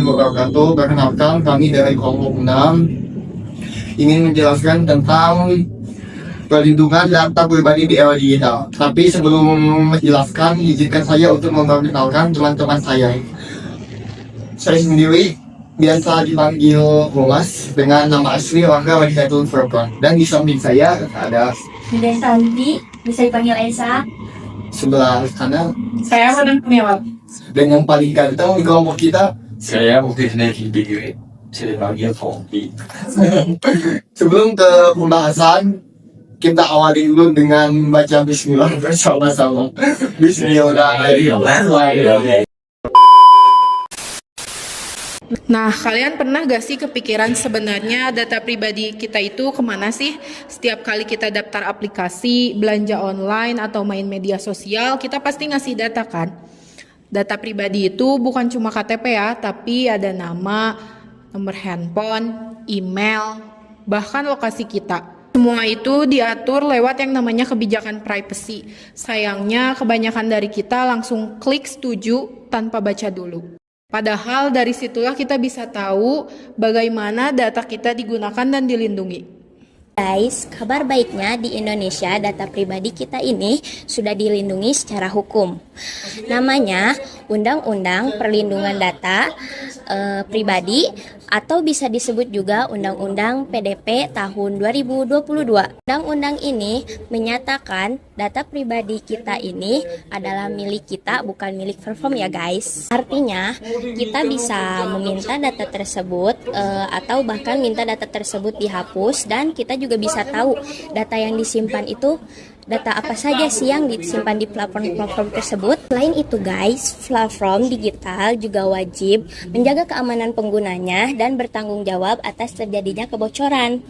warahmatullahi wabarakatuh. Perkenalkan, kami dari kelompok 6 ingin menjelaskan tentang perlindungan data pribadi di era digital. Tapi sebelum menjelaskan, izinkan saya untuk memperkenalkan teman-teman saya. Saya sendiri biasa dipanggil Rolas dengan nama asli Rangga Wadikatul Furqan. Dan di samping saya ada Dan Tanti, bisa dipanggil Esa. sebelah kanan Saya Madam Kurniawati. dan yang paling ganteng di kelompok kita. Saya mungkin video saya dipanggil Tompi. Sebelum ke pembahasan, kita awali dulu dengan baca bismillah bersama-sama. Bismillahirrahmanirrahim. Nah, kalian pernah gak sih kepikiran sebenarnya data pribadi kita itu kemana sih? Setiap kali kita daftar aplikasi, belanja online, atau main media sosial, kita pasti ngasih data kan? Data pribadi itu bukan cuma KTP ya, tapi ada nama, nomor handphone, email, bahkan lokasi kita. Semua itu diatur lewat yang namanya kebijakan privacy. Sayangnya kebanyakan dari kita langsung klik setuju tanpa baca dulu. Padahal dari situlah kita bisa tahu bagaimana data kita digunakan dan dilindungi. Guys, kabar baiknya di Indonesia data pribadi kita ini sudah dilindungi secara hukum. Namanya Undang-Undang Perlindungan Data Pribadi atau bisa disebut juga Undang-Undang PDP tahun 2022. Undang-undang ini menyatakan data pribadi kita ini adalah milik kita, bukan milik platform ya guys. Artinya kita bisa meminta data tersebut atau bahkan minta data tersebut dihapus, dan kita juga bisa tahu data yang disimpan itu data apa saja sih yang disimpan di platform-platform tersebut. Selain itu guys, platform digital juga wajib menjaga keamanan penggunanya dan bertanggung jawab atas terjadinya kebocoran.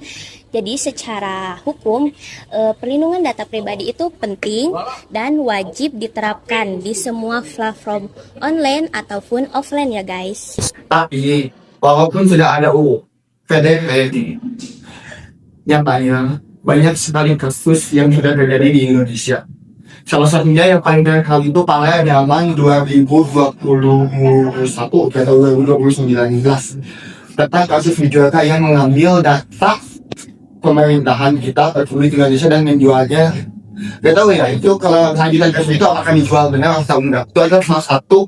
Jadi secara hukum, perlindungan data pribadi itu penting dan wajib diterapkan di semua platform online ataupun offline ya guys. Tapi, walaupun sudah ada PDP, nyatanya banyak sekali kasus yang sudah terjadi di Indonesia. Salah satunya yang paling terkenal itu pada zaman 2021 atau 2019 tentang kasus Bijoka yang mengambil data pemerintahan kita Republik Indonesia dan menjualnya. Gak tahu ya, itu kalau kelanjutan kasus itu akan dijual benar atau enggak. Itu adalah salah satu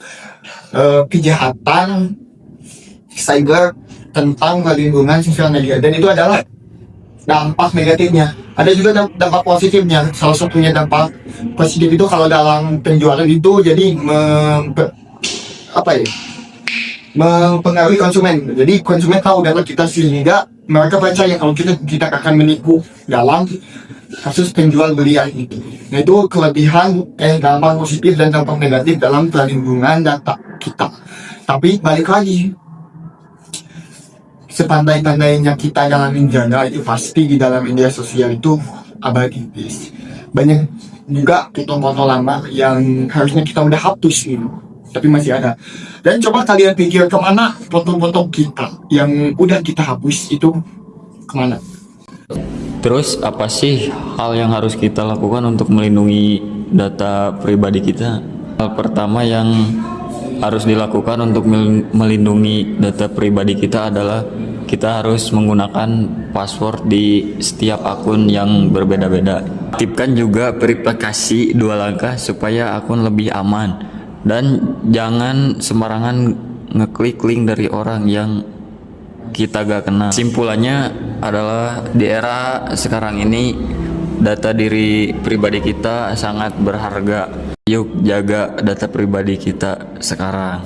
kejahatan cyber tentang perlindungan sosial media, dan itu adalah dampak negatifnya. Ada juga dampak positifnya. Salah satunya dampak positif itu kalau dalam penjualan itu jadi mempengaruhi konsumen. Jadi konsumen tahu data kita sehingga mereka percaya kalau kita akan menipu dalam kasus penjual belian itu. Nah, itu kelebihan dampak positif dan dampak negatif dalam perlindungan data kita. Tapi balik lagi, sepandai-pandainya kita dalam menjaga itu pasti di dalam media sosial itu abadi guys. Banyak juga foto-foto lama yang harusnya kita udah hapus gitu, tapi masih ada. Dan coba kalian pikir kemana foto-foto kita yang udah kita hapus itu kemana? Terus apa sih hal yang harus kita lakukan untuk melindungi data pribadi kita? Hal pertama yang harus dilakukan untuk melindungi data pribadi kita adalah kita harus menggunakan password di setiap akun yang berbeda-beda. Aktifkan juga verifikasi 2 langkah supaya akun lebih aman, dan jangan sembarangan ngeklik link dari orang yang kita gak kenal. Simpulannya adalah di era sekarang ini data diri pribadi kita sangat berharga. Yuk jaga data pribadi kita sekarang.